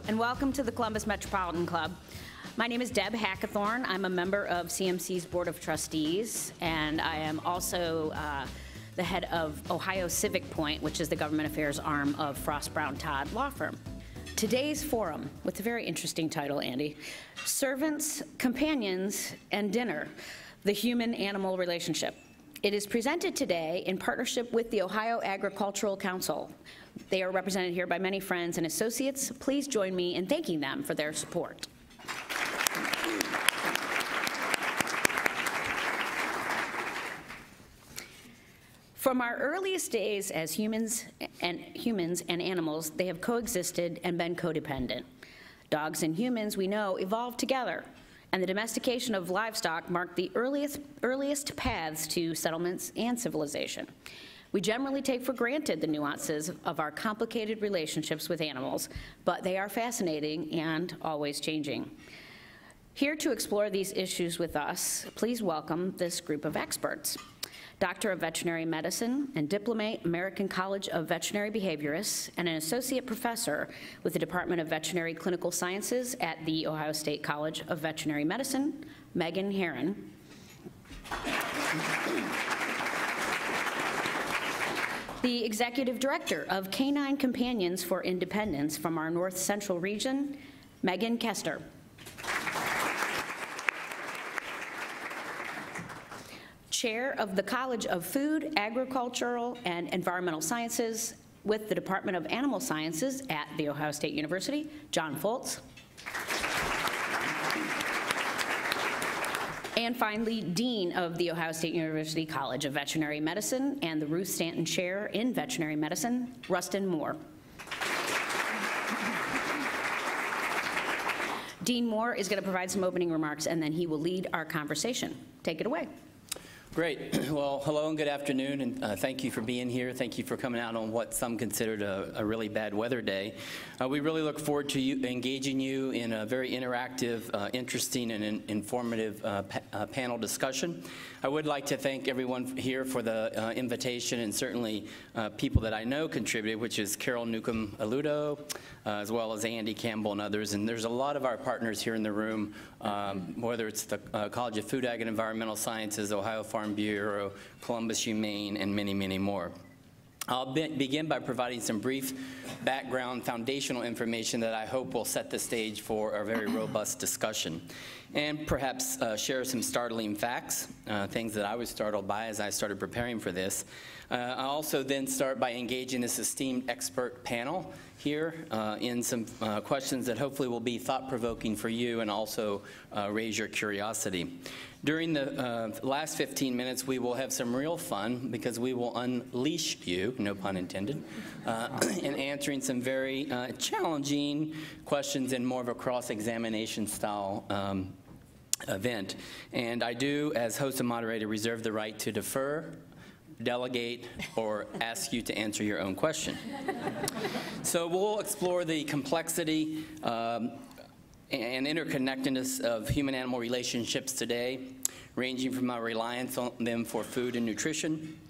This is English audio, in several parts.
and welcome to the Columbus Metropolitan Club. My name is Deb Hackathorn. I'm a member of CMC's Board of Trustees, and I am also the head of Ohio Civic Point, which is the government affairs arm of Frost Brown Todd Law Firm. Today's forum, with a very interesting title, Andy, Servants, Companions, and Dinner, the Human-Animal Relationship. It is presented today in partnership with the Ohio Agricultural Council. They are represented here by many friends and associates. Please join me in thanking them for their support. From our earliest days as humans and animals, they have coexisted and been codependent. Dogs and humans, we know, evolved together, and the domestication of livestock marked the earliest paths to settlements and civilization. We generally take for granted the nuances of our complicated relationships with animals, but they are fascinating and always changing. Here to explore these issues with us, please welcome this group of experts. Doctor of Veterinary Medicine and Diplomate, American College of Veterinary Behaviorists, and an Associate Professor with the Department of Veterinary Clinical Sciences at the Ohio State College of Veterinary Medicine, Meghan Herron. The Executive Director of Canine Companions for Independence from our North Central region, Meghan Koester. Chair of the College of Food, Agricultural, and Environmental Sciences with the Department of Animal Sciences at The Ohio State University, John Foltz. And finally, Dean of The Ohio State University College of Veterinary Medicine and the Ruth Stanton Chair in Veterinary Medicine, Rustin Moore. Dean Moore is going to provide some opening remarks, and then he will lead our conversation. Take it away. Great. Well, hello and good afternoon, and thank you for being here. Thank you for coming out on what some considered a really bad weather day. We really look forward to engaging you in a very interactive, interesting, and informative panel discussion. I would like to thank everyone here for the invitation, and certainly people that I know contributed, which is Carol Newcomb-Aludo, as well as Andy Campbell and others. And there's a lot of our partners here in the room, whether it's the College of Food, Ag, and Environmental Sciences, Ohio Farm Bureau, Columbus Humane, and many, many more. I'll begin by providing some brief background foundational information that I hope will set the stage for a very robust discussion, and perhaps share some startling facts, things that I was startled by as I started preparing for this. I'll also then start by engaging this esteemed expert panel here in some questions that hopefully will be thought-provoking for you and also raise your curiosity. During the last 15 minutes, we will have some real fun because we will unleash you, no pun intended, in answering some very challenging questions in more of a cross-examination style event. And I do, as host and moderator, reserve the right to defer, delegate, or ask you to answer your own question. So we'll explore the complexity and interconnectedness of human-animal relationships today, ranging from our reliance on them for food and nutrition,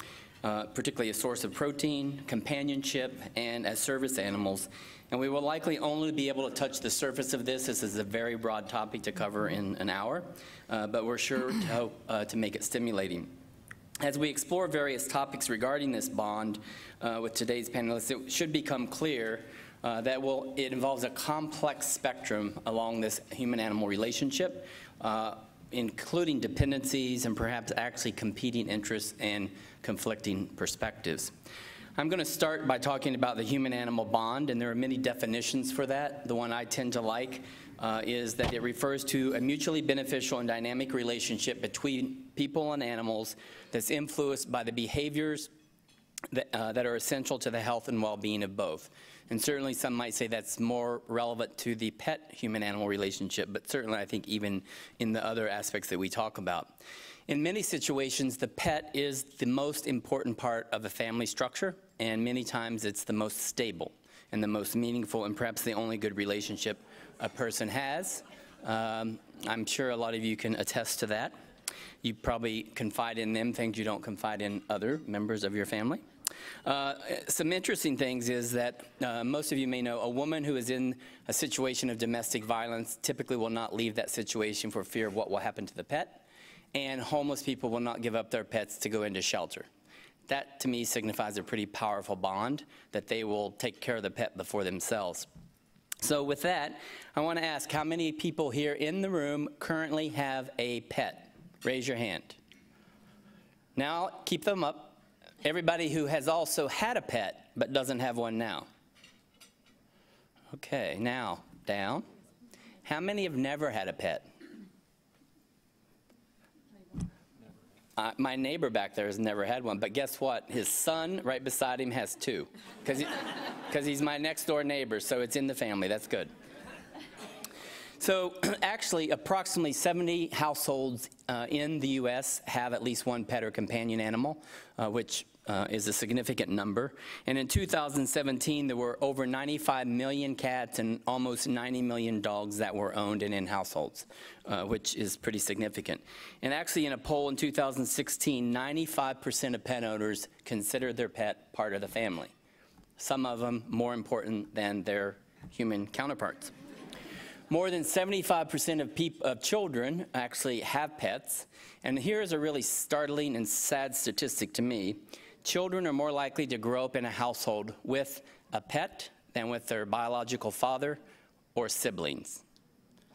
particularly a source of protein, companionship, and as service animals. And we will likely only be able to touch the surface of this. This is a very broad topic to cover in an hour, but we're sure to hope to make it stimulating. As we explore various topics regarding this bond with today's panelists, it should become clear that it involves a complex spectrum along this human-animal relationship, including dependencies and perhaps actually competing interests and conflicting perspectives. I'm going to start by talking about the human-animal bond, and there are many definitions for that. The one I tend to like is that it refers to a mutually beneficial and dynamic relationship between people and animals that's influenced by the behaviors that are essential to the health and well-being of both. And certainly some might say that's more relevant to the pet-human-animal relationship, but certainly I think even in the other aspects that we talk about. In many situations, the pet is the most important part of a family structure, and many times it's the most stable and the most meaningful and perhaps the only good relationship a person has. I'm sure a lot of you can attest to that. You probably confide in them things you don't confide in other members of your family. Some interesting things is that most of you may know a woman who is in a situation of domestic violence typically will not leave that situation for fear of what will happen to the pet, and homeless people will not give up their pets to go into shelter. That, to me, signifies a pretty powerful bond that they will take care of the pet before themselves. So with that, I want to ask how many people here in the room currently have a pet? Raise your hand. Now, keep them up. Everybody who has also had a pet but doesn't have one now. Okay, now, down. How many have never had a pet? My neighbor back there has never had one, but guess what? His son right beside him has two, because he's my next door neighbor, so it's in the family. That's good. So actually, approximately 70 households in the U.S. have at least one pet or companion animal, which is a significant number. And in 2017, there were over 95 million cats and almost 90 million dogs that were owned and in households, which is pretty significant. And actually, in a poll in 2016, 95% of pet owners consider their pet part of the family. Some of them more important than their human counterparts. More than 75% of children actually have pets. And here's a really startling and sad statistic to me. Children are more likely to grow up in a household with a pet than with their biological father or siblings.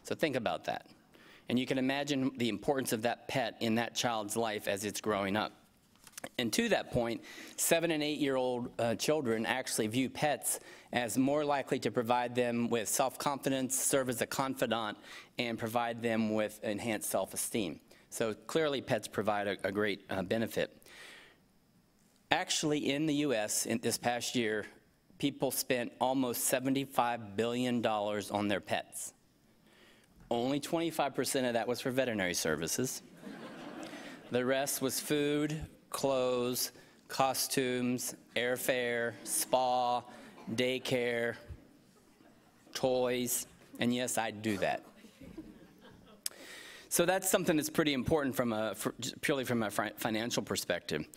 So think about that. And you can imagine the importance of that pet in that child's life as it's growing up. And to that point, 7- and 8-year-old children actually view pets as more likely to provide them with self-confidence, serve as a confidant, and provide them with enhanced self-esteem. So clearly pets provide a great benefit. Actually, in the U.S., in this past year, people spent almost $75 billion on their pets. Only 25% of that was for veterinary services. The rest was food, clothes, costumes, airfare, spa, daycare, toys, and yes, I do that. So that's something that's pretty important purely from a financial perspective.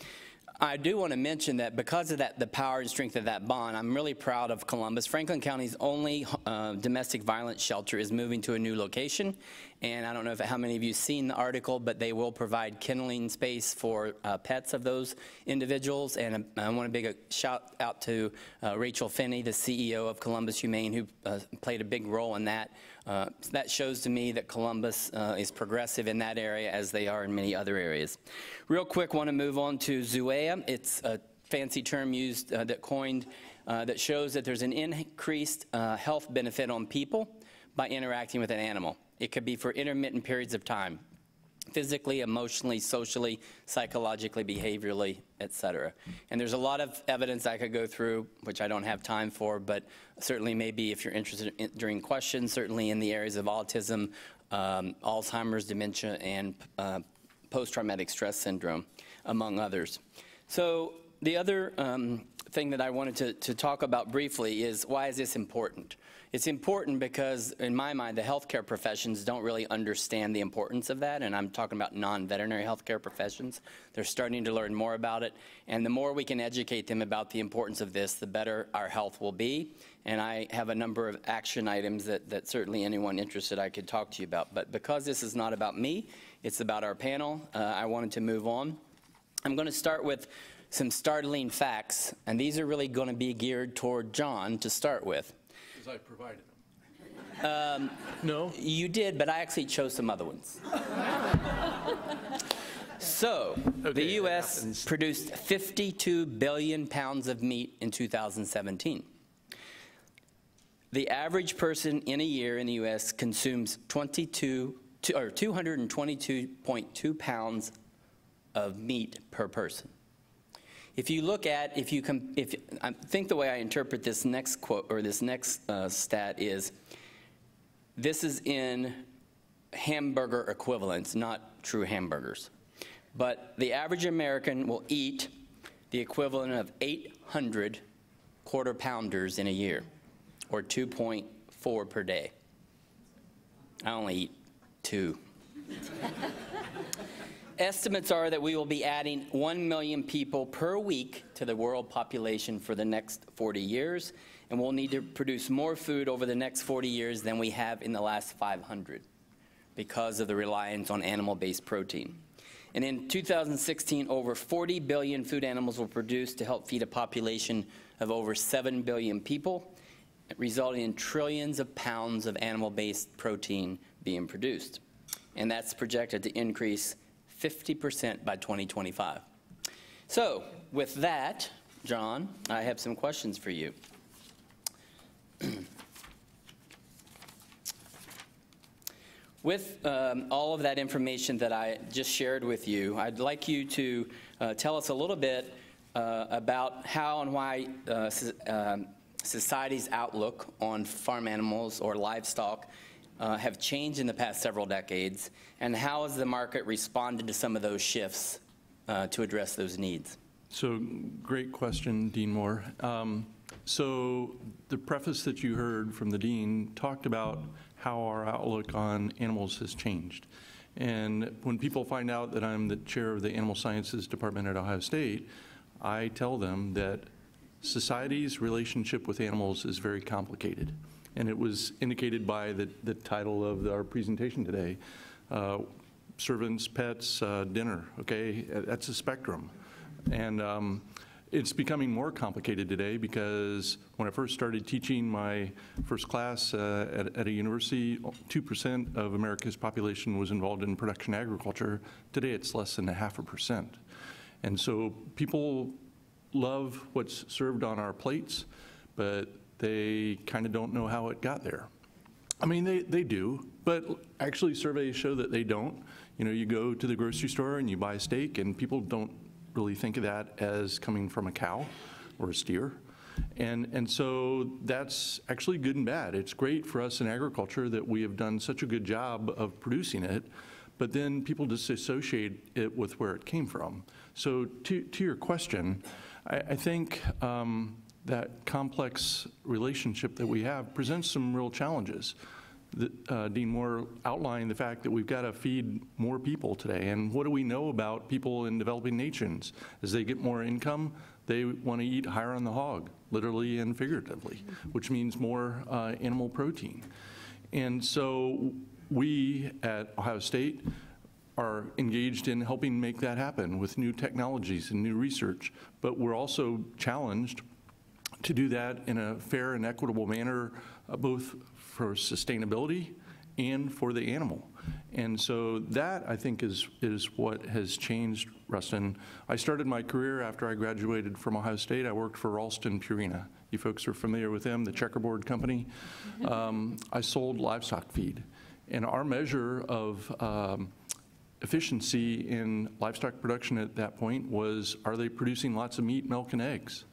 I do want to mention that because of that, the power and strength of that bond, I'm really proud of Columbus. Franklin County's only domestic violence shelter is moving to a new location. And I don't know how many of you have seen the article, but they will provide kenneling space for pets of those individuals. And I want to big a shout out to Rachel Finney, the CEO of Columbus Humane, who played a big role in that. That shows to me that Columbus is progressive in that area as they are in many other areas. Real quick, want to move on to Zoea. It's a fancy term used that shows that there's an increased health benefit on people by interacting with an animal. It could be for intermittent periods of time, physically, emotionally, socially, psychologically, behaviorally, etc. And there's a lot of evidence I could go through, which I don't have time for, but certainly maybe if you're interested during questions, certainly in the areas of autism, Alzheimer's, dementia, and post-traumatic stress syndrome, among others. So the other thing that I wanted to talk about briefly is, why is this important? It's important because, in my mind, the healthcare professions don't really understand the importance of that, and I'm talking about non-veterinary healthcare professions. They're starting to learn more about it, and the more we can educate them about the importance of this, the better our health will be. And I have a number of action items that certainly anyone interested I could talk to you about. But because this is not about me, it's about our panel, I wanted to move on. I'm going to start with some startling facts, and these are really going to be geared toward John to start with. Because I provided them. No? You did, but I actually chose some other ones. So, okay, the U.S. produced 52 billion pounds of meat in 2017. The average person in a year in the U.S. consumes 222.2 pounds of meat per person. If you look at, I think the way I interpret this next quote, or this next stat is, this is in hamburger equivalents, not true hamburgers. But the average American will eat the equivalent of 800 quarter pounders in a year, or 2.4 per day. I only eat 2. estimates are that we will be adding 1 million people per week to the world population for the next 40 years, and we'll need to produce more food over the next 40 years than we have in the last 500 because of the reliance on animal-based protein. And in 2016, over 40 billion food animals were produced to help feed a population of over 7 billion people, resulting in trillions of pounds of animal-based protein being produced. And that's projected to increase 50% by 2025. So with that, John, I have some questions for you. With all of that information that I just shared with you, I'd like you to tell us a little bit about how and why society's outlook on farm animals or livestock have changed in the past several decades, and how has the market responded to some of those shifts to address those needs? So, great question, Dean Moore. So the preface that you heard from the Dean talked about how our outlook on animals has changed. And when people find out that I'm the chair of the Animal Sciences Department at Ohio State, I tell them that society's relationship with animals is very complicated. And it was indicated by the title of our presentation today, servants, pets, dinner, okay? That's a spectrum. And it's becoming more complicated today because when I first started teaching my first class at a university, 2% of America's population was involved in production agriculture. Today it's less than 0.5%. And so people love what's served on our plates, but they kind of don't know how it got there. I mean, they do, but actually surveys show that they don't. You know, you go to the grocery store and you buy a steak and people don't really think of that as coming from a cow or a steer. And so that's actually good and bad. It's great for us in agriculture that we have done such a good job of producing it, but then people disassociate it with where it came from. So to your question, I think that complex relationship that we have presents some real challenges. Dean Moore outlined the fact that we've got to feed more people today. And what do we know about people in developing nations? As they get more income, they want to eat higher on the hog, literally and figuratively, which means more animal protein. And so we at Ohio State are engaged in helping make that happen with new technologies and new research. But we're also challenged to do that in a fair and equitable manner, both for sustainability and for the animal. And so that, I think, is what has changed, Rustin. I started my career after I graduated from Ohio State. I worked for Rustin Purina. You folks are familiar with them, the checkerboard company. I sold livestock feed. And our measure of efficiency in livestock production at that point was, are they producing lots of meat, milk, and eggs?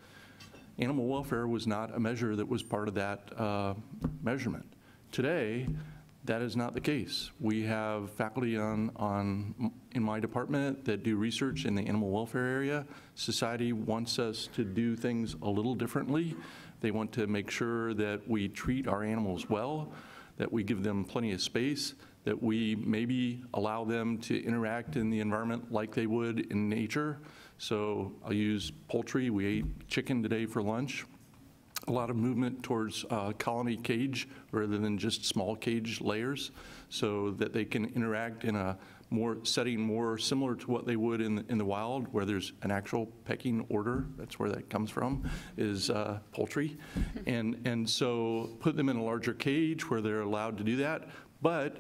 Animal welfare was not a measure that was part of that measurement. Today, that is not the case. We have faculty in my department that do research in the animal welfare area. Society wants us to do things a little differently. They want to make sure that we treat our animals well, that we give them plenty of space, that we maybe allow them to interact in the environment like they would in nature. So I'll use poultry. We ate chicken today for lunch. A lot of movement towards colony cage rather than just small cage layers so that they can interact in a setting more similar to what they would in the wild, where there's an actual pecking order. That's where that comes from, is poultry. And so put them in a larger cage where they're allowed to do that. But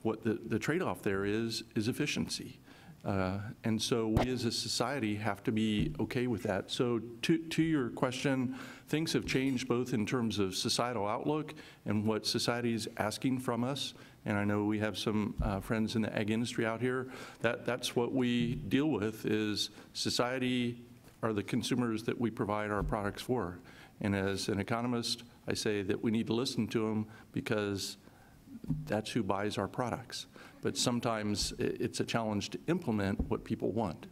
what the trade-off there is efficiency. And so we as a society have to be okay with that. So to your question, things have changed both in terms of societal outlook and what society is asking from us. And I know we have some friends in the ag industry out here. That's what we deal with, is society are the consumers that we provide our products for. And as an economist, I say that we need to listen to them because that's who buys our products. But sometimes it's a challenge to implement what people want.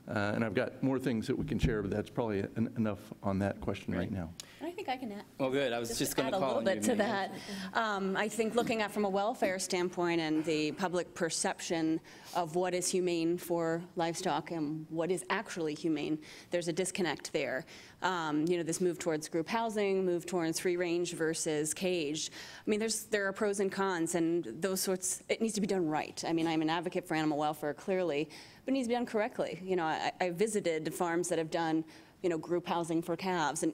And I've got more things that we can share, but that's probably enough on that question right now. I think I can add. Well, good. I was just going to add a call little on you, bit to Meghan. that. I think looking at from a welfare standpoint and the public perception of what is humane for livestock and what is actually humane, there's a disconnect there. This move towards group housing, move towards free range versus caged. I mean, there are pros and cons, and those sorts, it needs to be done right. I mean, I'm an advocate for animal welfare, clearly, but it needs to be done correctly. I visited farms that have done, group housing for calves, and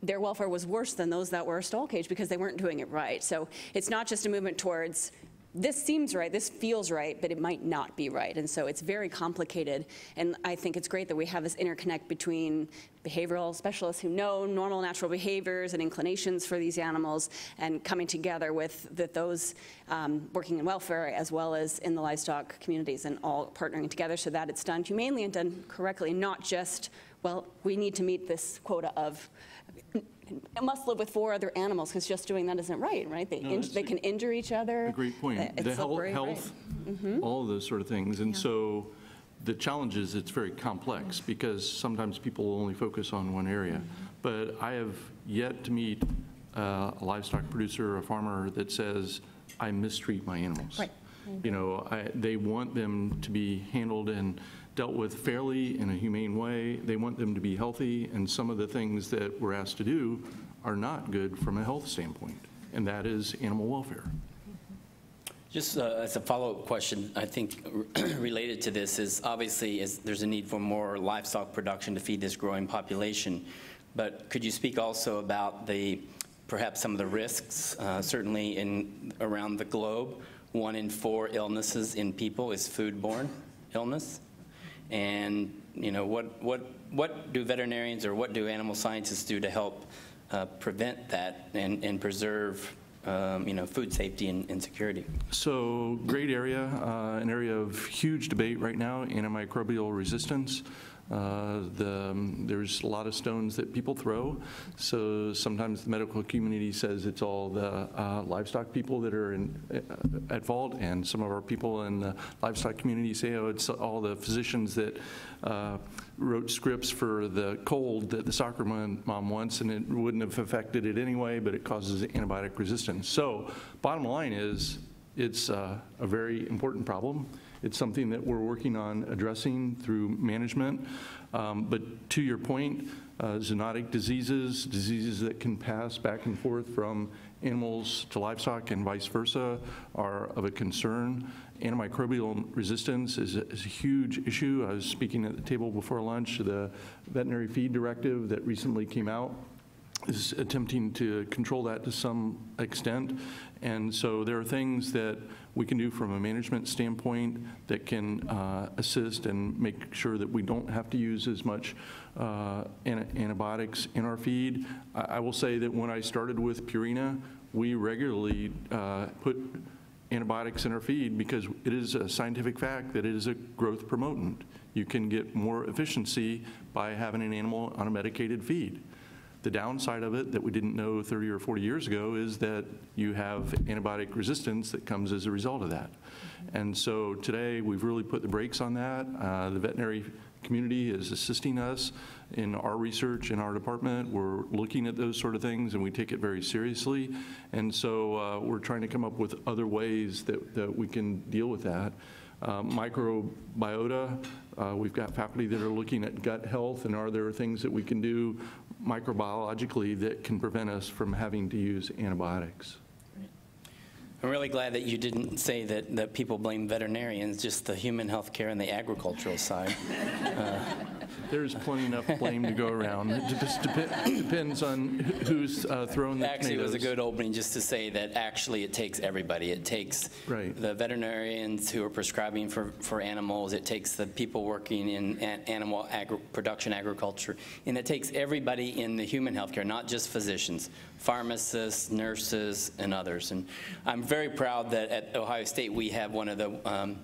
their welfare was worse than those that were stall cage because they weren't doing it right. So it's not just a movement towards, this seems right, this feels right, but it might not be right. And so it's very complicated. And I think it's great that we have this interconnect between behavioral specialists who know normal natural behaviors and inclinations for these animals and coming together with those working in welfare as well as in the livestock communities and all partnering together so that it's done humanely and done correctly, not just, well, we need to meet this quota of it must live with 4 other animals because just doing that isn't right? No, they can injure each other. A great point. It's The slippery, health, right? all of those sort of things. And so the challenge is it's very complex because sometimes people only focus on one area. But I have yet to meet a livestock producer or a farmer that says, I mistreat my animals. Right. They want them to be handled and dealt with fairly in a humane way. They want them to be healthy, and some of the things that we're asked to do are not good from a health standpoint, and that is animal welfare. Just as a follow-up question, I think related to this is obviously there's a need for more livestock production to feed this growing population, but could you speak also about perhaps some of the risks, certainly around the globe? 1 in 4 illnesses in people is foodborne illness. And what do veterinarians or what do animal scientists do to help prevent that and preserve food safety and security? So great area, an area of huge debate right now, antimicrobial resistance. There's a lot of stones that people throw. So sometimes the medical community says it's all the livestock people that are at fault, and some of our people in the livestock community say, oh, it's all the physicians that wrote scripts for the cold that the soccer mom wants, and it wouldn't have affected it anyway, but it causes antibiotic resistance. So bottom line is, it's a very important problem. It's something that we're working on addressing through management. But to your point, zoonotic diseases that can pass back and forth from animals to livestock and vice versa are of a concern. Antimicrobial resistance is a huge issue. I was speaking at the table before lunch. The Veterinary Feed Directive that recently came out is attempting to control that to some extent. And so there are things that we can do from a management standpoint that can assist and make sure that we don't have to use as much antibiotics in our feed. I will say that when I started with Purina, we regularly put antibiotics in our feed because it is a scientific fact that it is a growth promotant. You can get more efficiency by having an animal on a medicated feed. The downside of it that we didn't know 30 or 40 years ago is that you have antibiotic resistance that comes as a result of that. And so today we've really put the brakes on that. The veterinary community is assisting us in our research in our department. We're looking at those sort of things and we take it very seriously. And so we're trying to come up with other ways that we can deal with that. Microbiota, we've got faculty that are looking at gut health, and are there things that we can do microbiologically that can prevent us from having to use antibiotics? I'm really glad that you didn't say that people blame veterinarians, just the human health care and the agricultural side. There's plenty enough blame to go around. It just depends on who's throwing the Actually, tomatoes. it was a good opening just to say that actually it takes everybody. It takes the veterinarians who are prescribing for animals. It takes the people working in animal production agriculture. And it takes everybody in the human health care, not just physicians, pharmacists, nurses, and others. And I'm very proud that at Ohio State we have one of the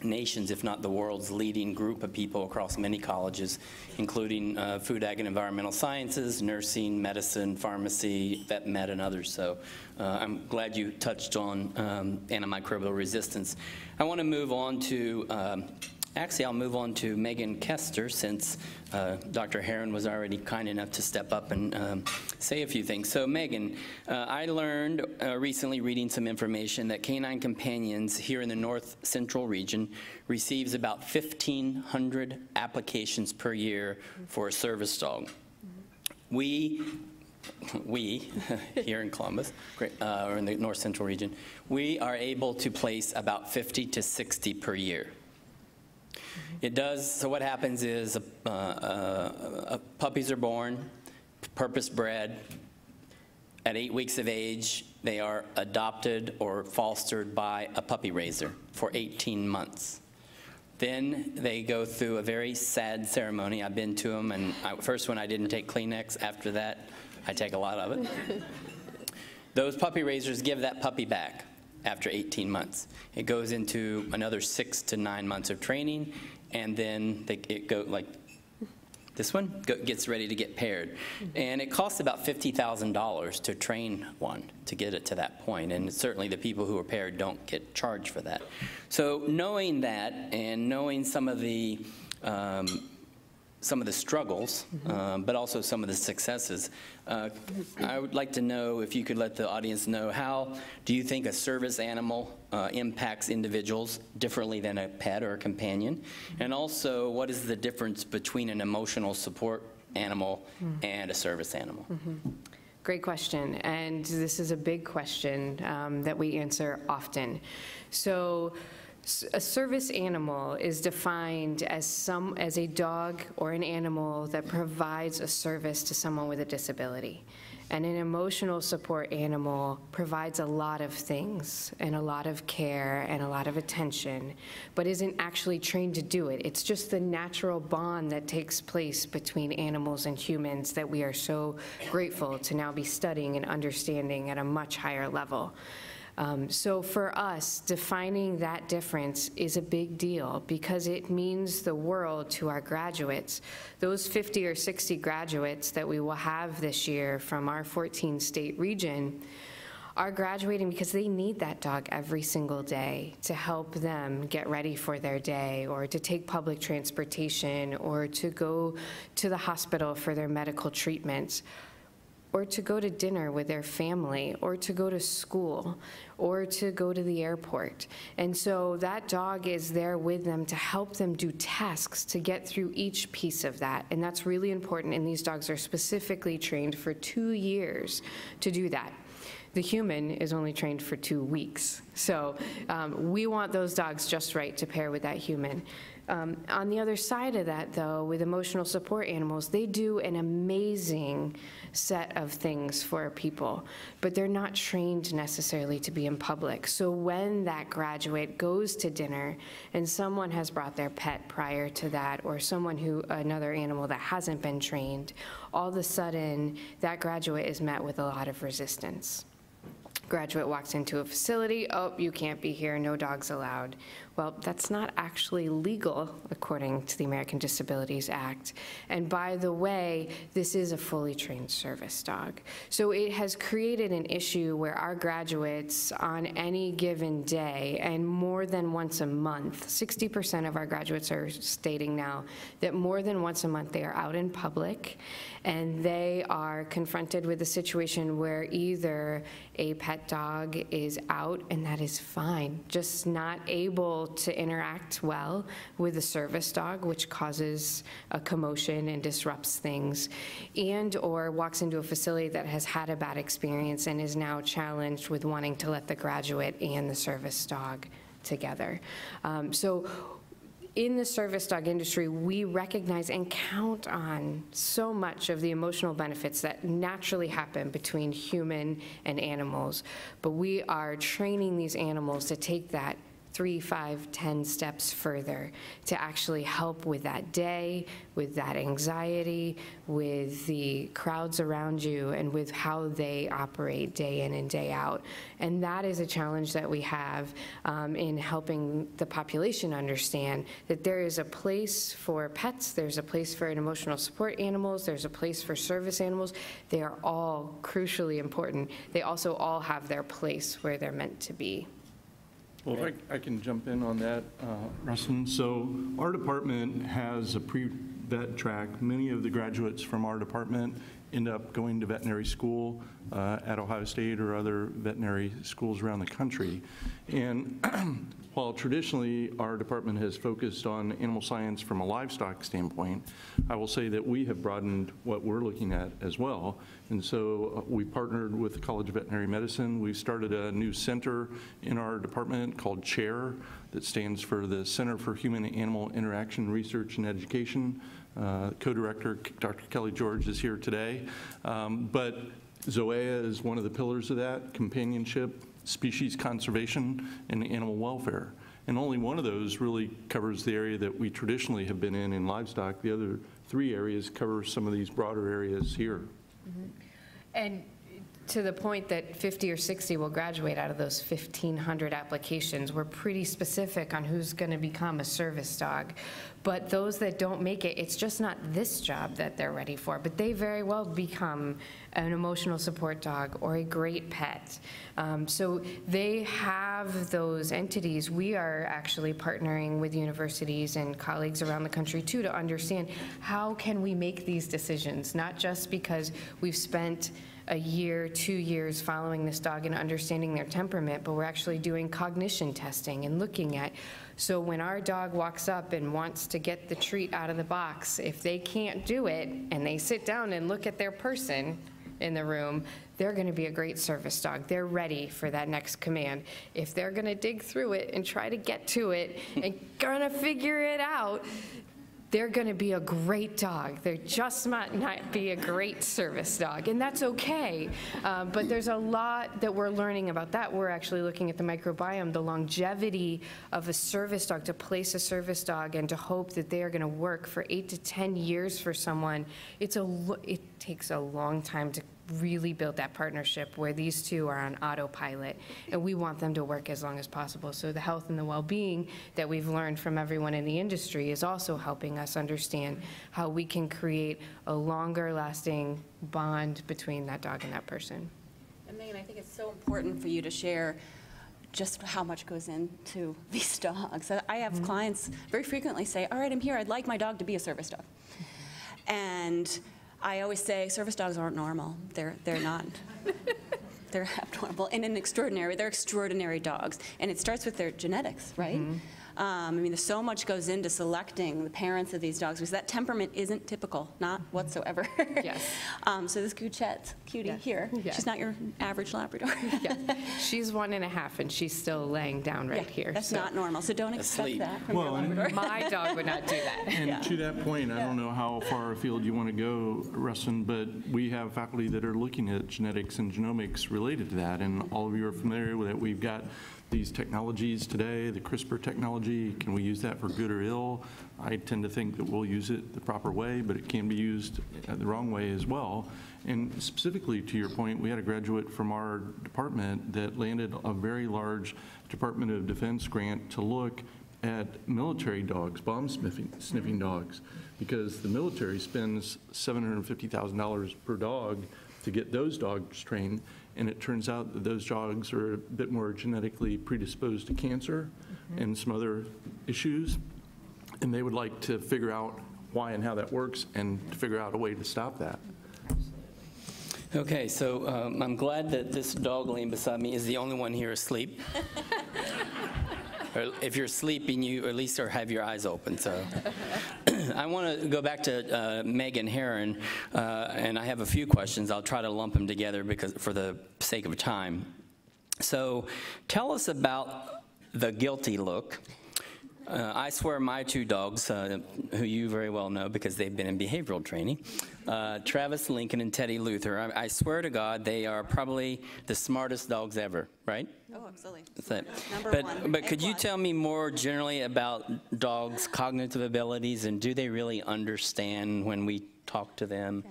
nation's, if not the world's, leading group of people across many colleges, including food, ag, and environmental sciences, nursing, medicine, pharmacy, vet med, and others. So I'm glad you touched on antimicrobial resistance. I want to move on to Actually, I'll move on to Meghan Koester, since Dr. Herron was already kind enough to step up and say a few things. So Meghan, I learned recently reading some information that canine companions here in the North Central region receives about 1,500 applications per year for a service dog. We here in Columbus, or in the North Central region, we are able to place about 50 to 60 per year. It does, so what happens is puppies are born, purpose bred. At 8 weeks of age, they are adopted or fostered by a puppy raiser for 18 months. Then they go through a very sad ceremony. I've been to them, and first one I didn't take Kleenex. After that, I take a lot of it. Those puppy raisers give that puppy back after 18 months. It goes into another 6 to 9 months of training, and then it go like this one gets ready to get paired. And it costs about $50,000 to train one to get it to that point, and certainly the people who are paired don't get charged for that. So knowing that and knowing some of the struggles, but also some of the successes. I would like to know if you could let the audience know, how do you think a service animal impacts individuals differently than a pet or a companion? And also, what is the difference between an emotional support animal and a service animal? Great question, and this is a big question that we answer often. So, a service animal is defined as a dog or an animal that provides a service to someone with a disability. And an emotional support animal provides a lot of things and a lot of care and a lot of attention, but isn't actually trained to do it. It's just the natural bond that takes place between animals and humans that we are so grateful to now be studying and understanding at a much higher level. So for us, defining that difference is a big deal because it means the world to our graduates. Those 50 or 60 graduates that we will have this year from our 14-state region are graduating because they need that dog every single day to help them get ready for their day, or to take public transportation, or to go to the hospital for their medical treatments, or to go to dinner with their family, or to go to school, or to go to the airport. And so that dog is there with them to help them do tasks to get through each piece of that. And that's really important, and these dogs are specifically trained for 2 years to do that. The human is only trained for 2 weeks. So we want those dogs just right to pair with that human. On the other side of that, though, with emotional support animals, they do an amazing set of things for people, but they're not trained necessarily to be in public. So when that graduate goes to dinner and someone has brought their pet prior to that, or another animal that hasn't been trained, all of a sudden that graduate is met with a lot of resistance. Graduate walks into a facility, oh, you can't be here, no dogs allowed. Well, that's not actually legal according to the American Disabilities Act. And by the way, this is a fully trained service dog. So it has created an issue where our graduates on any given day, and more than once a month, 60% of our graduates are stating now that more than once a month they are out in public and they are confronted with a situation where either a pet dog is out, and that is fine, just not able to interact well with a service dog, which causes a commotion and disrupts things, and or walks into a facility that has had a bad experience and is now challenged with wanting to let the graduate and the service dog together. So in the service dog industry, we recognize and count on so much of the emotional benefits that naturally happen between human and animals, but we are training these animals to take that 3, 5, 10 steps further to actually help with that day, with that anxiety, with the crowds around you, and with how they operate day in and day out. And that is a challenge that we have in helping the population understand that there is a place for pets, there's a place for emotional support animals, there's a place for service animals. They are all crucially important. They also all have their place where they're meant to be. Well, if I can jump in on that, Rustin. So our department has a pre-vet track. Many of the graduates from our department end up going to veterinary school at Ohio State or other veterinary schools around the country. And while traditionally our department has focused on animal science from a livestock standpoint, I will say that we have broadened what we're looking at as well. And so we partnered with the College of Veterinary Medicine. We've started a new center in our department called CHAIR, that stands for the Center for Human-Animal Interaction Research and Education. Co-director Dr. Kelly George is here today. But Zoea is one of the pillars of that: companionship, species conservation, and animal welfare. And only one of those really covers the area that we traditionally have been in livestock. The other 3 areas cover some of these broader areas here. Mm-hmm. And to the point that 50 or 60 will graduate out of those 1,500 applications, we're pretty specific on who's going to become a service dog. But those that don't make it, it's just not this job that they're ready for, but they very well become an emotional support dog or a great pet. So they have those entities. We are actually partnering with universities and colleagues around the country too to understand how can we make these decisions, not just because we've spent a year, 2 years following this dog and understanding their temperament, but we're actually doing cognition testing and looking at, so when our dog walks up and wants to get the treat out of the box, if they can't do it and they sit down and look at their person in the room, they're going to be a great service dog. They're ready for that next command. If they're going to dig through it and try to get to it and going to figure it out, they're going to be a great dog. They just might not be a great service dog, and that's okay. But there's a lot that we're learning about that. We're actually looking at the microbiome, the longevity of a service dog, to place a service dog and to hope that they are going to work for 8 to 10 years for someone. It takes a long time to really build that partnership where these two are on autopilot, and we want them to work as long as possible. So the health and the well-being that we've learned from everyone in the industry is also helping us understand how we can create a longer lasting bond between that dog and that person. And Meghan, I think it's so important for you to share just how much goes into these dogs. I have clients very frequently say, all right, I'm here, I'd like my dog to be a service dog. And I always say service dogs aren't normal. They're not. They're abnormal and they're extraordinary dogs. And it starts with their genetics, right? Mm-hmm. I mean, there's so much goes into selecting the parents of these dogs because that temperament isn't typical, not whatsoever. Yes. So this Guchette's cutie here, yes. She's not your average Labrador. Yeah. She's 1.5 and she's still laying down right here. That's not normal, so don't expect that from your Well, Labrador. My dog would not do that. And to that point, I don't know how far afield you want to go, Rustin, but we have faculty that are looking at genetics and genomics related to that, and all of you are familiar with it. We've got these technologies today, the CRISPR technology. Can we use that for good or ill? I tend to think that we'll use it the proper way, but it can be used the wrong way as well. And specifically to your point, we had a graduate from our department that landed a very large Department of Defense grant to look at military dogs, bomb sniffing dogs, because the military spends $750,000 per dog to get those dogs trained, and it turns out that those dogs are a bit more genetically predisposed to cancer and some other issues, and they would like to figure out why and how that works and to figure out a way to stop that. Okay, so I'm glad that this dog laying beside me is the only one here asleep. Or if you're sleeping, you at least have your eyes open. So I want to go back to Meghan Herron, and I have a few questions. I'll try to lump them together because for the sake of time. So tell us about the guilty look. I swear my 2 dogs, who you very well know because they've been in behavioral training, Travis Lincoln and Teddy Luther, I swear to God they are probably the smartest dogs ever, right? Oh, absolutely. Number one. But could you tell me more generally about dogs' cognitive abilities, and do they really understand when we talk to them? Yeah.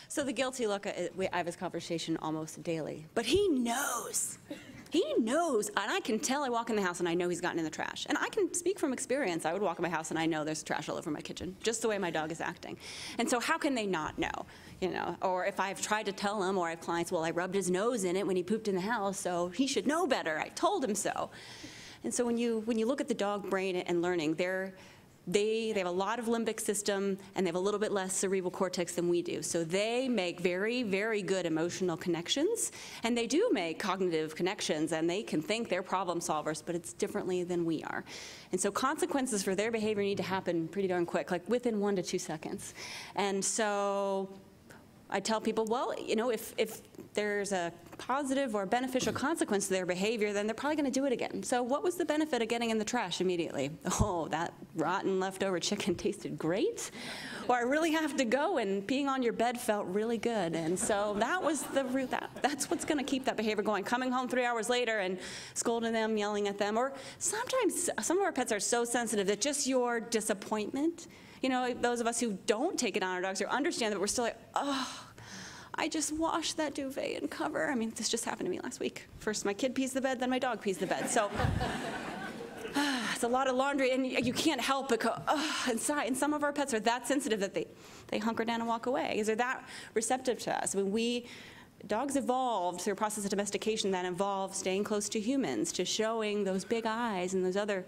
So the guilty look, I have this conversation almost daily, but he knows. He knows, and I can tell. I walk in the house and I know he's gotten in the trash. And I can speak from experience. I would walk in my house and I know there's trash all over my kitchen, just the way my dog is acting. And so how can they not know? You know, or if I've tried to tell him, or I have clients, well, I rubbed his nose in it when he pooped in the house, so he should know better. I told him so. And so when you look at the dog brain and learning, they have a lot of limbic system, and they have a little bit less cerebral cortex than we do. So they make very, very good emotional connections, and they do make cognitive connections, and they can think they're problem solvers, but it's differently than we are. And so consequences for their behavior need to happen pretty darn quick, like within 1 to 2 seconds. And so I tell people, well, you know, if there's a positive or beneficial consequence to their behavior, then they're probably going to do it again. So what was the benefit of getting in the trash immediately? Oh, that rotten leftover chicken tasted great. Or I really have to go, and peeing on your bed felt really good. And so that was that's what's going to keep that behavior going. Coming home 3 hours later and scolding them, yelling at them. Or sometimes some of our pets are so sensitive that just your disappointment, you know, those of us who don't take it on our dogs or understand that we're still like, oh, I just washed that duvet and cover. I mean, this just happened to me last week. First my kid pees the bed, then my dog pees the bed. So it's a lot of laundry, and you can't help but go, inside. And some of our pets are that sensitive that they hunker down and walk away because they're that receptive to us. I mean, dogs evolved through a process of domestication that involved staying close to humans, to showing those big eyes and those other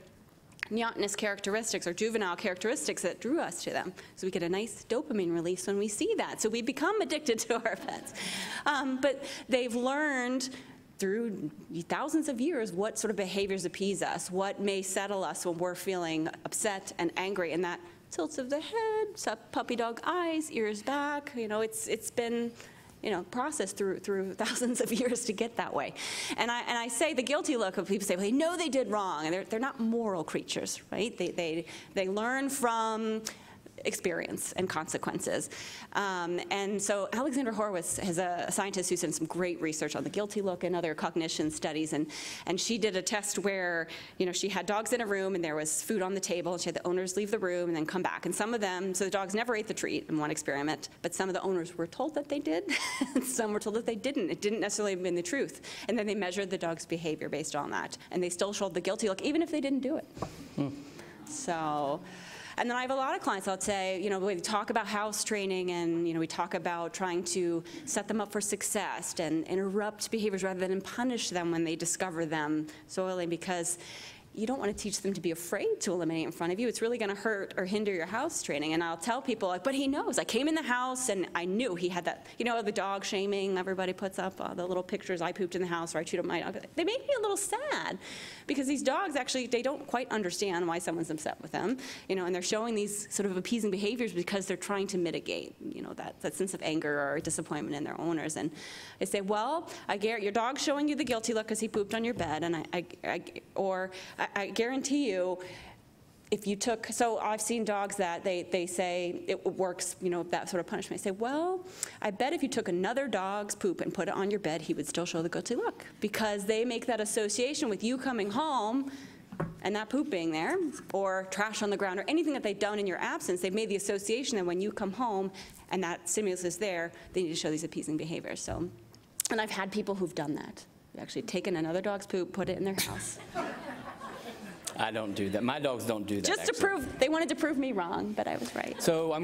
neotenous characteristics or juvenile characteristics that drew us to them. So we get a nice dopamine release when we see that. So we become addicted to our pets. But they've learned through thousands of years what sort of behaviors appease us, what may settle us when we're feeling upset and angry, and that tilts of the head, puppy dog eyes, ears back. You know, it's been, you know, processed through thousands of years to get that way. And I say the guilty look of people say, well, they know they did wrong, and they're not moral creatures, right? They learn from experience and consequences. And so Alexander Horowitz is a scientist who's done some great research on the guilty look and other cognition studies, and she did a test where, you know, she had dogs in a room and there was food on the table, and she had the owners leave the room and then come back. And some of them, so the dogs never ate the treat in one experiment, but some of the owners were told that they did, and some were told that they didn't. It didn't necessarily mean the truth. And then they measured the dog's behavior based on that, and they still showed the guilty look, even if they didn't do it. So. And then I have a lot of clients, I'll say, you know, we talk about house training, and, you know, we talk about trying to set them up for success and interrupt behaviors rather than punish them when they discover them soiling, because you don't want to teach them to be afraid to eliminate in front of you. It's really going to hurt or hinder your house training. And I'll tell people, like, but he knows. I came in the house and I knew he had that, you know, the dog shaming everybody puts up, the little pictures, I pooped in the house or I chewed up my dog. They make me a little sad because these dogs actually, they don't quite understand why someone's upset with them, you know, and they're showing these sort of appeasing behaviors because they're trying to mitigate, you know, that sense of anger or disappointment in their owners. And I say, well, your dog's showing you the guilty look because he pooped on your bed, and I guarantee you, if you took, so I've seen dogs that they say it works, you know, that sort of punishment. I say, well, I bet if you took another dog's poop and put it on your bed, he would still show the guilty look, because they make that association with you coming home and that poop being there, or trash on the ground, or anything that they've done in your absence. They've made the association that when you come home and that stimulus is there, they need to show these appeasing behaviors. So, and I've had people who've done that. They've actually taken another dog's poop, put it in their house. I don't do that. My dogs don't do that. Just to prove, they wanted to prove me wrong, but I was right. So I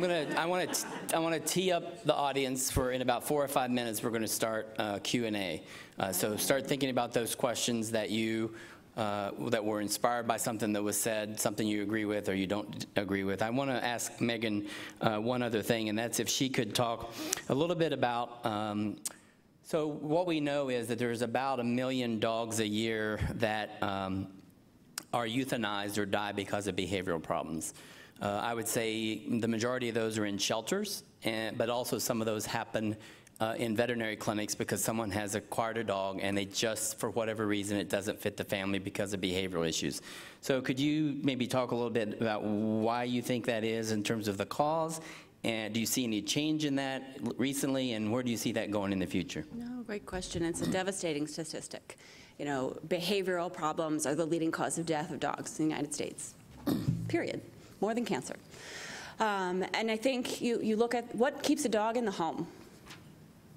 want to tee up the audience for, in about 4 or 5 minutes, we're going to start Q&A. So start thinking about those questions that that were inspired by something that was said, something you agree with or you don't agree with. I want to ask Meghan one other thing, and that's if she could talk a little bit about, so what we know is that there's about 1 million dogs a year that are euthanized or die because of behavioral problems. I would say the majority of those are in shelters, but also some of those happen in veterinary clinics because someone has acquired a dog and they just, for whatever reason, it doesn't fit the family because of behavioral issues. So could you maybe talk a little bit about why you think that is in terms of the cause? And do you see any change in that recently, and where do you see that going in the future? No, great question. It's a devastating statistic. You know, behavioral problems are the leading cause of death of dogs in the United States, period, more than cancer. And I think you look at what keeps a dog in the home.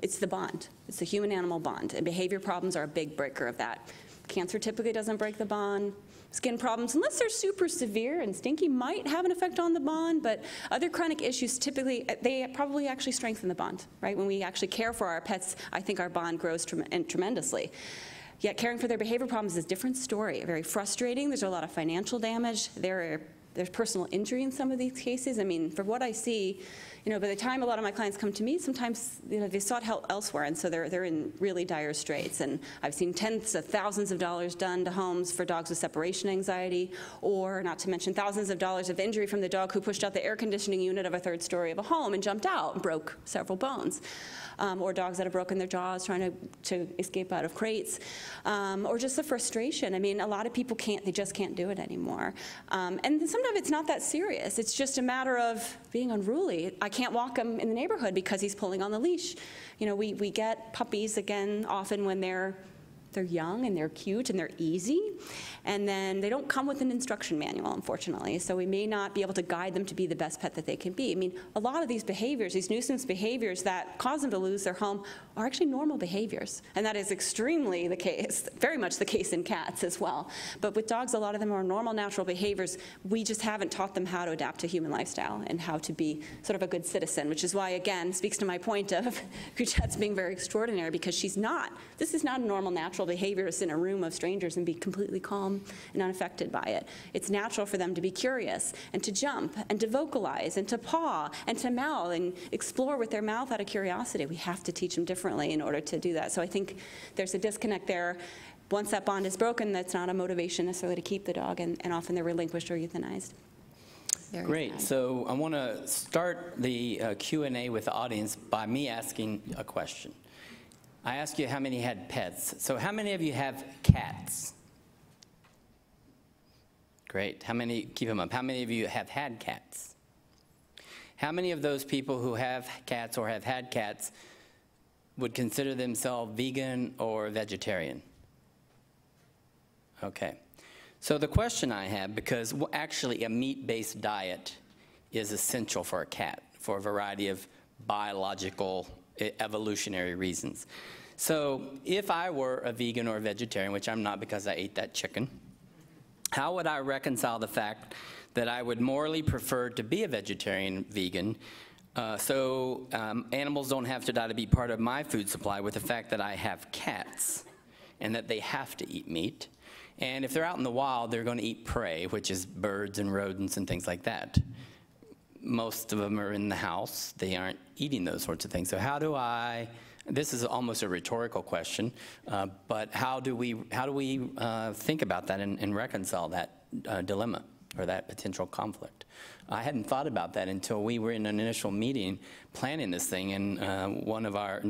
It's the bond. It's the human-animal bond, and behavior problems are a big breaker of that. Cancer typically doesn't break the bond. Skin problems, unless they're super severe and stinky, might have an effect on the bond, but other chronic issues typically, they probably actually strengthen the bond, right? When we actually care for our pets, I think our bond grows tremendously. Yet caring for their behavior problems is a different story, very frustrating. There's a lot of financial damage. There's personal injury in some of these cases. I mean, from what I see, by the time a lot of my clients come to me, sometimes they sought help elsewhere, and so they're in really dire straits. And I've seen tens of thousands of dollars done to homes for dogs with separation anxiety, or not to mention thousands of dollars of injury from the dog who pushed out the air conditioning unit of a third story of a home and jumped out and broke several bones. Or dogs that have broken their jaws trying to escape out of crates, or just the frustration. I mean, a lot of people they just can't do it anymore. And sometimes it's not that serious. It's just a matter of being unruly. I can't walk him in the neighborhood because he's pulling on the leash. We get puppies, again, often when they're young and they're cute and they're easy, and then they don't come with an instruction manual, unfortunately, so we may not be able to guide them to be the best pet that they can be. I mean, a lot of these behaviors, these nuisance behaviors that cause them to lose their home, are actually normal behaviors, and that is extremely the case, very much the case in cats as well. But with dogs, a lot of them are normal, natural behaviors. We just haven't taught them how to adapt to human lifestyle and how to be sort of a good citizen, which is why, again, speaks to my point of Kuchet's being very extraordinary, because this is not a normal, natural behavior to sit in a room of strangers and be completely calm and unaffected by it. It's natural for them to be curious and to jump and to vocalize and to paw and to mouth and explore with their mouth out of curiosity. We have to teach them differently in order to do that. So I think there's a disconnect there. Once that bond is broken, that's not a motivation necessarily to keep the dog, and often they're relinquished or euthanized. Great. Sad. So I want to start the Q&A with the audience by me asking a question. I asked you how many had pets. So how many of you have cats? Great. How many, keep them up, how many of you have had cats? How many of those people who have cats or have had cats would consider themselves vegan or vegetarian? Okay. So the question I have, because actually a meat-based diet is essential for a cat for a variety of biological evolutionary reasons. So if I were a vegan or a vegetarian, which I'm not because I ate that chicken, how would I reconcile the fact that I would morally prefer to be a vegetarian vegan so animals don't have to die to be part of my food supply, with the fact that I have cats and that they have to eat meat? And if they're out in the wild, they're going to eat prey, which is birds and rodents and things like that. Most of them are in the house. They aren't eating those sorts of things. So how do I, this is almost a rhetorical question, but how do we think about that and reconcile that dilemma or that potential conflict? I hadn't thought about that until we were in an initial meeting planning this thing, and not one of our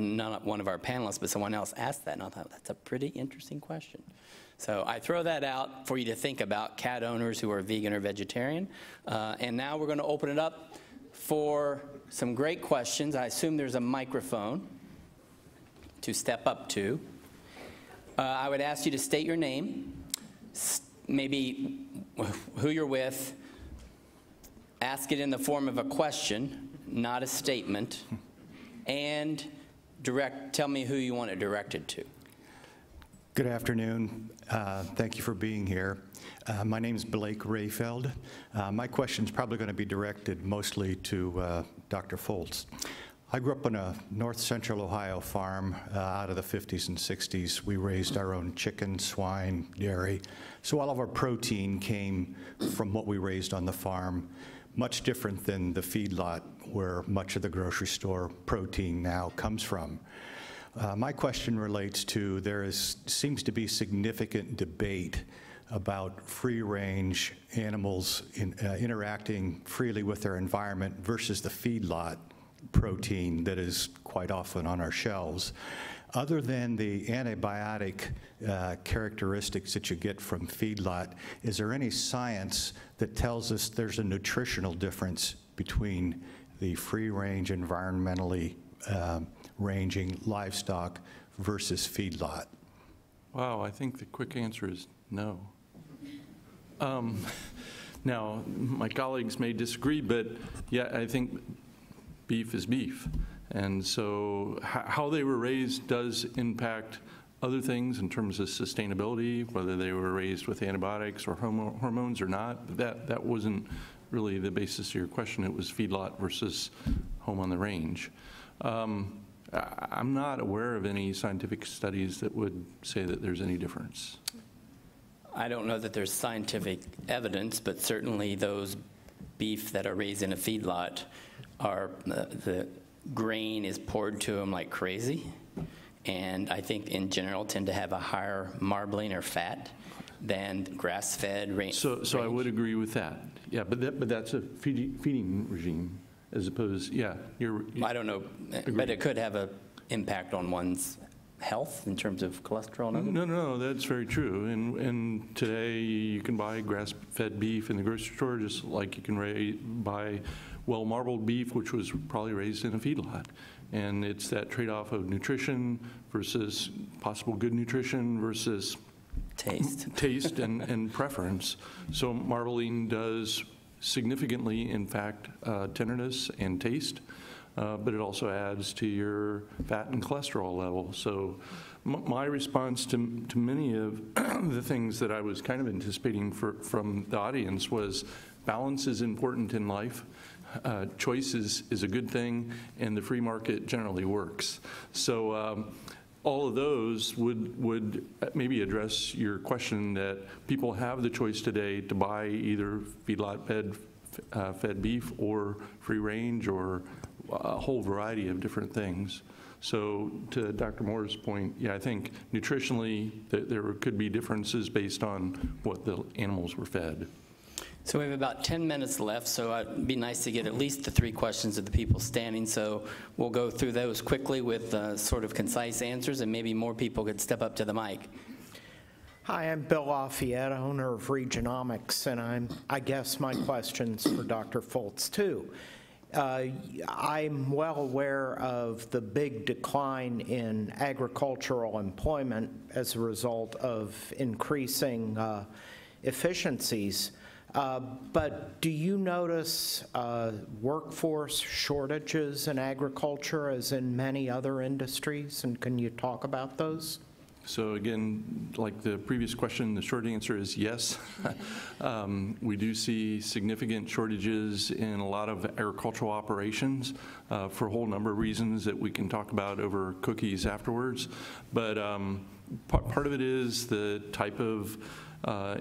panelists, but someone else asked that, and I thought, that's a pretty interesting question. So I throw that out for you to think about, cat owners who are vegan or vegetarian. And now we're going to open it up for some great questions. I assume there's a microphone to step up to. I would ask you to state your name, maybe who you're with, ask it in the form of a question, not a statement, and tell me who you want it directed to. Good afternoon. Thank you for being here. My name is Blake Rayfeld. My question is probably going to be directed mostly to Dr. Foltz. I grew up on a north central Ohio farm out of the 50s and 60s. We raised our own chicken, swine, dairy. So all of our protein came from what we raised on the farm, much different than the feedlot where much of the grocery store protein now comes from. My question relates to seems to be significant debate about free-range animals interacting freely with their environment versus the feedlot protein that is quite often on our shelves. Other than the antibiotic characteristics that you get from feedlot, is there any science that tells us there's a nutritional difference between the free-range, environmentally ranging livestock versus feedlot? Wow, I think the quick answer is no. Now, my colleagues may disagree, but yeah, I think beef is beef. And so how they were raised does impact other things in terms of sustainability, whether they were raised with antibiotics or hormones or not. That wasn't really the basis of your question. It was feedlot versus home on the range. I'm not aware of any scientific studies that would say that there's any difference. I don't know that there's scientific evidence, but certainly those beef that are raised in a feedlot are, the grain is poured to them like crazy, and I think in general tend to have a higher marbling or fat than grass-fed range. So I would agree with that. Yeah, but that's a feeding regime as opposed, yeah, I don't know, but it could have an impact on one's health in terms of cholesterol and other. No, that's very true. And today you can buy grass-fed beef in the grocery store just like you can buy well-marbled beef, which was probably raised in a feedlot. And it's that trade-off of nutrition versus possible good nutrition versus taste and preference. So marbling does significantly, in fact, tenderness and taste, but it also adds to your fat and cholesterol level. So my response to many of the things that I was kind of anticipating from the audience was balance is important in life. Choice is a good thing, and the free market generally works. So all of those would maybe address your question that people have the choice today to buy either feedlot fed beef or free range or a whole variety of different things. So to Dr. Moore's point, yeah, I think nutritionally there could be differences based on what the animals were fed. So we have about 10 minutes left, so it'd be nice to get at least the 3 questions of the people standing. So we'll go through those quickly with sort of concise answers, and maybe more people could step up to the mic. Hi, I'm Bill Lafayette, owner of Regionomics, and I guess my question's for Dr. Foltz, too. I'm well aware of the big decline in agricultural employment as a result of increasing efficiencies. But do you notice workforce shortages in agriculture as in many other industries, and can you talk about those? So again, like the previous question, the short answer is yes. We do see significant shortages in a lot of agricultural operations for a whole number of reasons that we can talk about over cookies afterwards. But part of it is the type of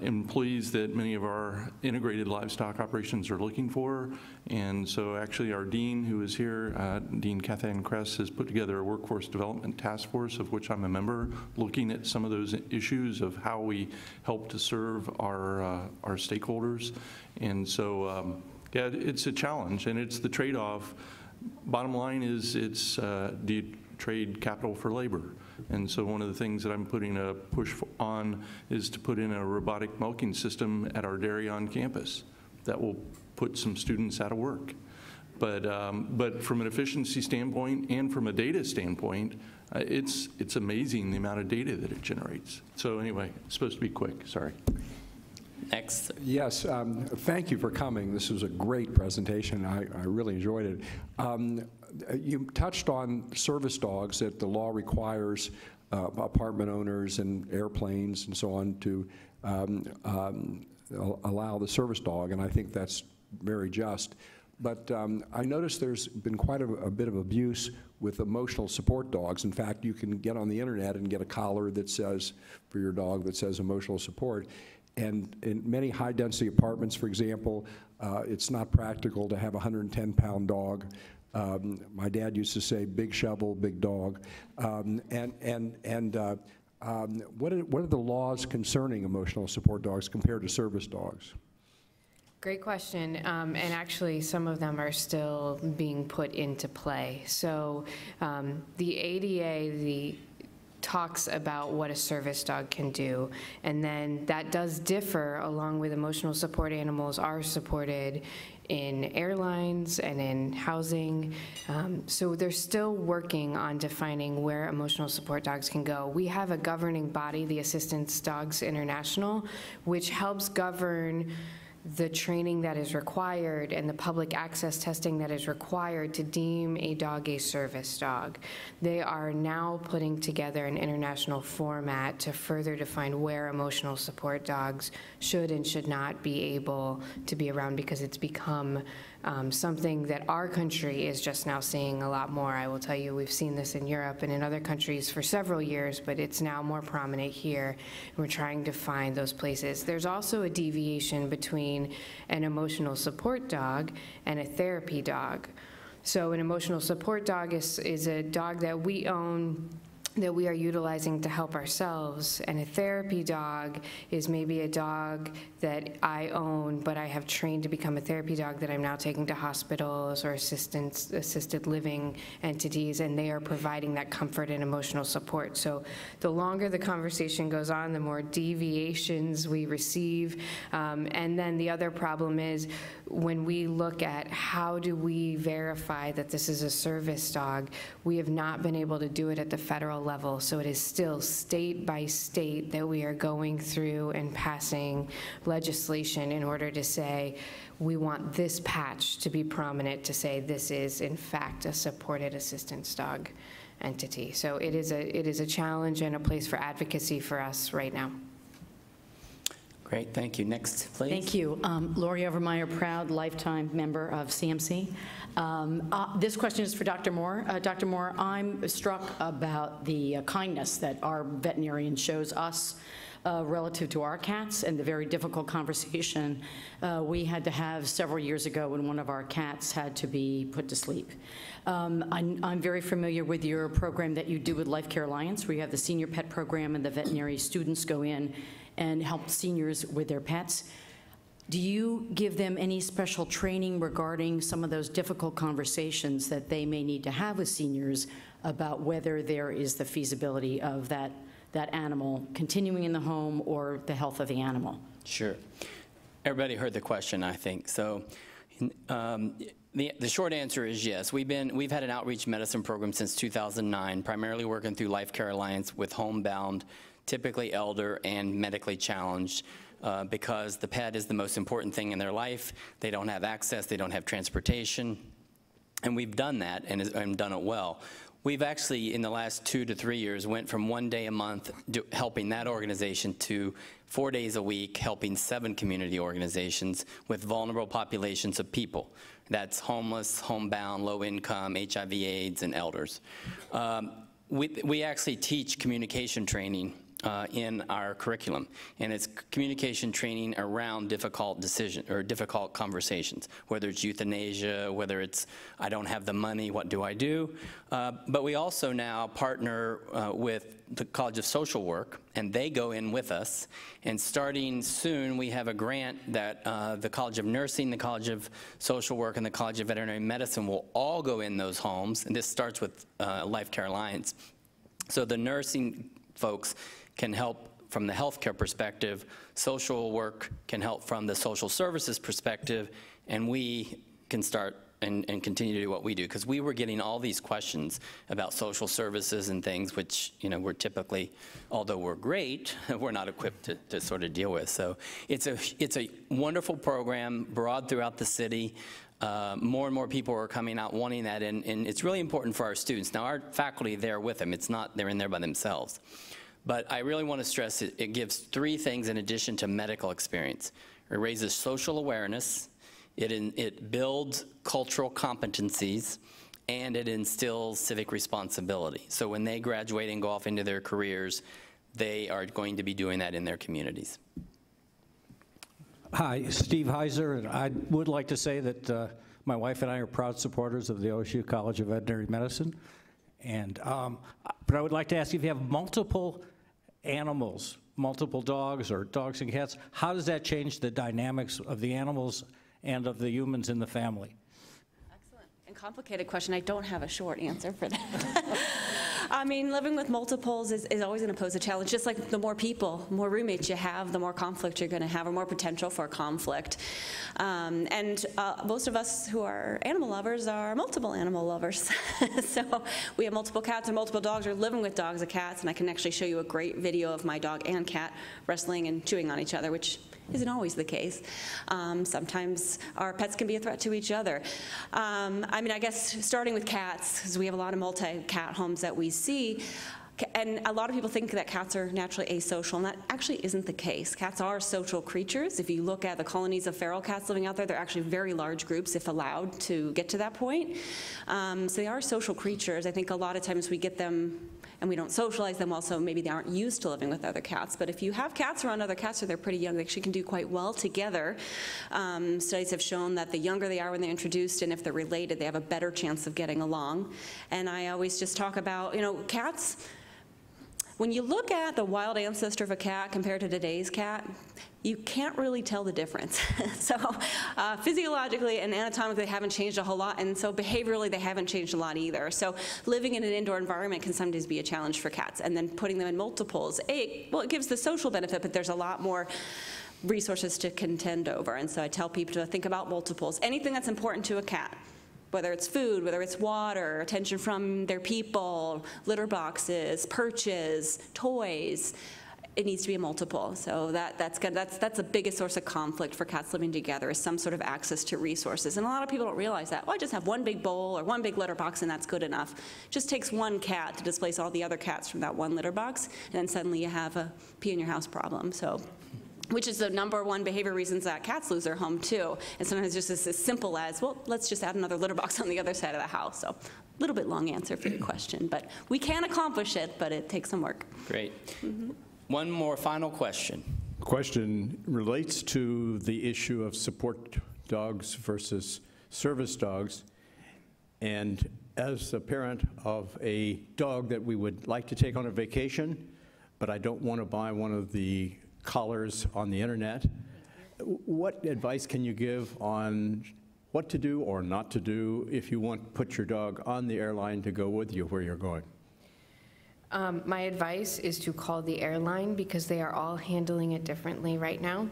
employees that many of our integrated livestock operations are looking for. And so actually our dean who is here, Dean Kathan Kress, has put together a workforce development task force of which I'm a member, looking at some of those issues of how we help to serve our stakeholders. And so yeah, it's a challenge, and it's the trade-off. Bottom line is it's do you trade capital for labor? And so one of the things that I'm putting a push on is to put in a robotic milking system at our dairy on campus that will put some students out of work. But from an efficiency standpoint and from a data standpoint, it's amazing the amount of data that it generates. So anyway, it's supposed to be quick, sorry. Next. Yes, thank you for coming. This was a great presentation. I really enjoyed it. You touched on service dogs, that the law requires apartment owners and airplanes and so on to allow the service dog, and I think that's very just. But I noticed there's been quite a bit of abuse with emotional support dogs. In fact, you can get on the internet and get a collar that says, for your dog, that says emotional support. And in many high-density apartments, for example, it's not practical to have a 110-pound dog. My dad used to say, big shovel, big dog. What are the laws concerning emotional support dogs compared to service dogs? Great question, and actually some of them are still being put into play. So the ADA, talks about what a service dog can do, and then that does differ along with emotional support animals are supported in airlines and in housing. So they're still working on defining where emotional support dogs can go. We have a governing body, the Assistance Dogs International, which helps govern the training that is required and the public access testing that is required to deem a dog a service dog. They are now putting together an international format to further define where emotional support dogs should and should not be able to be around, because it's become something that our country is just now seeing a lot more. I will tell you, we've seen this in Europe and in other countries for several years, but it's now more prominent here. We're trying to find those places. There's also a deviation between an emotional support dog and a therapy dog. So an emotional support dog is a dog that we own, that we are utilizing to help ourselves, and a therapy dog is maybe a dog that I own, but I have trained to become a therapy dog that I'm now taking to hospitals or assisted living entities, and they are providing that comfort and emotional support. So the longer the conversation goes on, the more deviations we receive. And then the other problem is when we look at how do we verify that this is a service dog, we have not been able to do it at the federal level. So it is still state by state that we are going through and passing legislation in order to say, we want this patch to be prominent to say this is in fact a supported assistance dog entity. So it is a challenge and a place for advocacy for us right now. Great, thank you. Next, please. Thank you. Lori Overmeyer, proud lifetime member of CMC. This question is for Dr. Moore. Dr. Moore, I'm struck about the kindness that our veterinarian shows us relative to our cats and the very difficult conversation we had to have several years ago when one of our cats had to be put to sleep. I'm very familiar with your program that you do with Life Care Alliance, where you have the senior pet program and the veterinary students go in and help seniors with their pets. Do you give them any special training regarding some of those difficult conversations that they may need to have with seniors about whether there is the feasibility of that animal continuing in the home or the health of the animal? Sure. Everybody heard the question, I think. So the short answer is yes. We've had an outreach medicine program since 2009, primarily working through Life Care Alliance with homebound, typically elder and medically challenged, because the pet is the most important thing in their life. They don't have access, they don't have transportation, and we've done that and done it well. We've actually, in the last 2 to 3 years, went from 1 day a month helping that organization to 4 days a week helping 7 community organizations with vulnerable populations of people. That's homeless, homebound, low income, HIV/AIDS, and elders. We actually teach communication training in our curriculum, and it's communication training around difficult difficult conversations, whether it's euthanasia, whether it's I don't have the money, what do I do? But we also now partner with the College of Social Work, and they go in with us, and starting soon we have a grant that the College of Nursing, the College of Social Work, and the College of Veterinary Medicine will all go in those homes, and this starts with Life Care Alliance. So the nursing folks can help from the healthcare perspective, social work can help from the social services perspective, and we can start and continue to do what we do, because we were getting all these questions about social services and things which, you know, we're typically, although we're great, we're not equipped to sort of deal with. So it's a wonderful program, broad throughout the city. More and more people are coming out wanting that, and it's really important for our students. Now, our faculty, they're with them. It's not they're in there by themselves. But I really want to stress it gives 3 things in addition to medical experience. It raises social awareness, it builds cultural competencies, and it instills civic responsibility. So when they graduate and go off into their careers, they are going to be doing that in their communities. Hi, Steve Heiser, and I would like to say that my wife and I are proud supporters of the OSU College of Veterinary Medicine. And, but I would like to ask you, if you have multiple animals, multiple dogs or dogs and cats, how does that change the dynamics of the animals and of the humans in the family? Excellent and complicated question. I don't have a short answer for that. I mean, living with multiples is always going to pose a challenge. Just like the more people, more roommates you have, the more conflict you're going to have, or more potential for conflict. Most of us who are animal lovers are multiple animal lovers. So we have multiple cats and multiple dogs. We're living with dogs and cats, and I can actually show you a great video of my dog and cat wrestling and chewing on each other, which isn't always the case. Sometimes our pets can be a threat to each other. I mean, I guess starting with cats, because we have a lot of multi-cat homes that we see, And a lot of people think that cats are naturally asocial, and that actually isn't the case. Cats are social creatures. If you look at the colonies of feral cats living out there, they're actually very large groups if allowed to get to that point. So they are social creatures. I think a lot of times we get them and we don't socialize them well, so maybe they aren't used to living with other cats. But if you have cats around other cats or they're pretty young, they actually can do quite well together. Studies have shown that the younger they are when they're introduced, and if they're related, they have a better chance of getting along. And I always just talk about, you know, cats, when you look at the wild ancestor of a cat compared to today's cat, you can't really tell the difference. So physiologically and anatomically, they haven't changed a whole lot, and so behaviorally, they haven't changed a lot either. So living in an indoor environment can sometimes be a challenge for cats, and then putting them in multiples, well, it gives the social benefit, but there's a lot more resources to contend over. And so I tell people to think about multiples. Anything that's important to a cat, whether it's food, whether it's water, attention from their people, litter boxes, perches, toys, it needs to be a multiple. So that's the biggest source of conflict for cats living together, is some sort of access to resources. And a lot of people don't realize that. Well, I just have one big bowl or one big litter box and that's good enough. It just takes one cat to displace all the other cats from that one litter box, and then suddenly you have a pee in your house problem. So, which is the #1 behavior reasons that cats lose their home too. And sometimes just as simple as, well, let's just add another litter box on the other side of the house. So a little bit long answer for your question, but we can accomplish it, but it takes some work. Great. One more final question. Question relates to the issue of support dogs versus service dogs. And as a parent of a dog that we would like to take on a vacation, but I don't want to buy one of the collars on the internet, what advice can you give on what to do or not to do if you want to put your dog on the airline to go with you where you're going? My advice is to call the airline, because they are all handling it differently right now,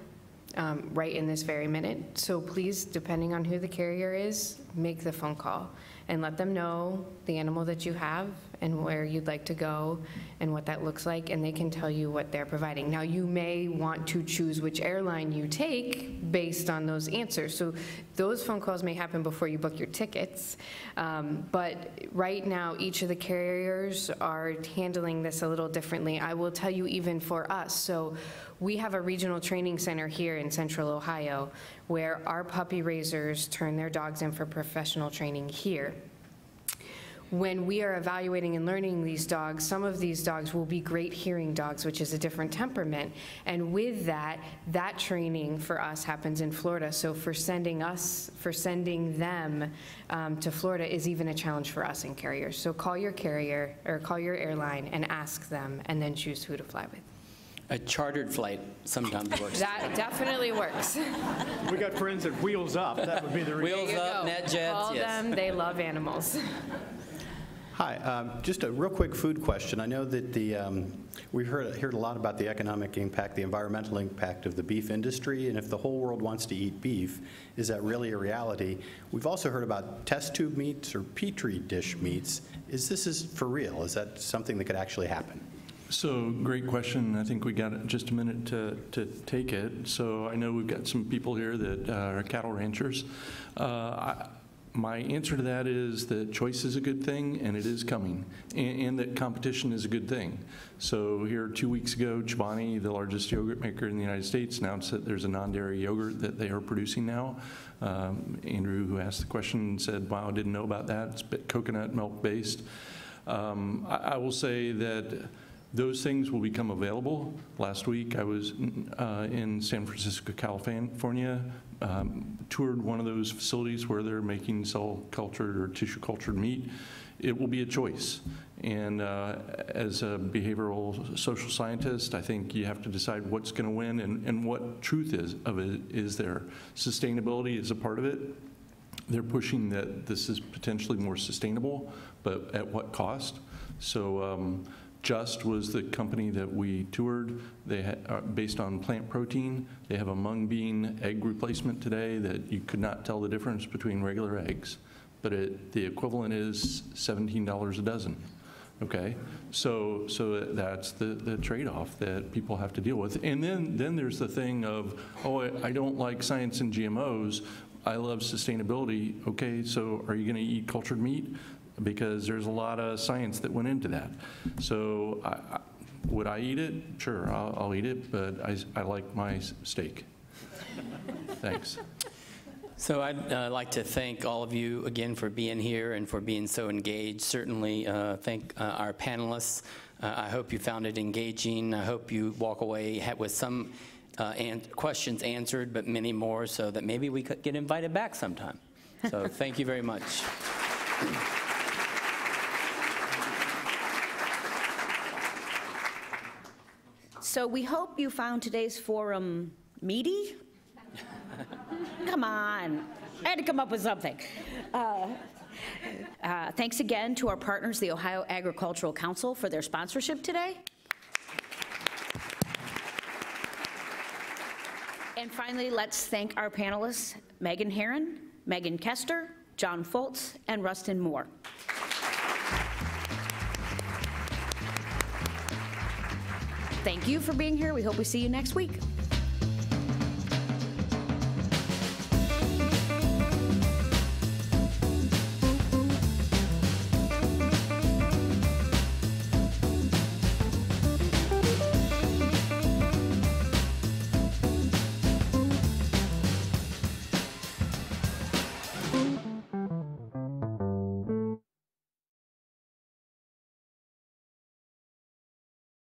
right in this very minute. So please, depending on who the carrier is, make the phone call and let them know the animal that you have and where you'd like to go and what that looks like, and they can tell you what they're providing. Now, you may want to choose which airline you take based on those answers. So those phone calls may happen before you book your tickets. But right now, each of the carriers are handling this a little differently. I will tell you, even for us. So we have a regional training center here in Central Ohio where our puppy raisers turn their dogs in for professional training here. When we are evaluating and learning these dogs, some of these dogs will be great hearing dogs, which is a different temperament. And with that, that training for us happens in Florida. So for sending them to Florida is even a challenge for us in carriers. So call your carrier or call your airline and ask them, and then choose who to fly with. A chartered flight sometimes works. That definitely works. We got friends at Wheels Up. That would be the reason. Wheels Up, NetJets, Call them, they love animals. Hi, just a real quick food question. I know that we've heard a lot about the economic impact, the environmental impact of the beef industry, and if the whole world wants to eat beef, is that really a reality? We've also heard about test tube meats or petri dish meats. Is this for real? Is that something that could actually happen? So, great question. I think we got just a minute to take it. So I know we've got some people here that are cattle ranchers. My answer to that is that choice is a good thing, and it is coming, and that competition is a good thing. So here 2 weeks ago, Chobani, the largest yogurt maker in the United States, announced that there's a non-dairy yogurt that they are producing now. Andrew, who asked the question, said, wow, I didn't know about that. It's coconut milk based. I will say that those things will become available. Last week, I was in San Francisco, California, toured one of those facilities where they're making cell-cultured or tissue-cultured meat. It will be a choice. And as a behavioral social scientist, I think you have to decide what's going to win and what truth is there. Sustainability is a part of it. They're pushing that this is potentially more sustainable, but at what cost? So Just was the company that we toured. They had, based on plant protein, they have a mung bean egg replacement today that you could not tell the difference between regular eggs, but the equivalent is $17 a dozen. Okay, so that's the trade-off that people have to deal with. And then there's the thing of, oh, I don't like science and GMOs. I love sustainability. Okay, so are you going to eat cultured meat? because there's a lot of science that went into that. So would I eat it? Sure, I'll eat it, but I like my steak. Thanks. So I'd like to thank all of you again for being here and for being so engaged. Certainly thank our panelists. I hope you found it engaging. I hope you walk away with some questions answered, but many more, so that maybe we could get invited back sometime. So thank you very much. So we hope you found today's forum meaty. Come on, I had to come up with something. Thanks again to our partners, the Ohio Agricultural Council, for their sponsorship today. And finally, let's thank our panelists, Meghan Herron, Meghan Koester, John Foltz, and Rustin Moore. Thank you for being here. We hope we see you next week.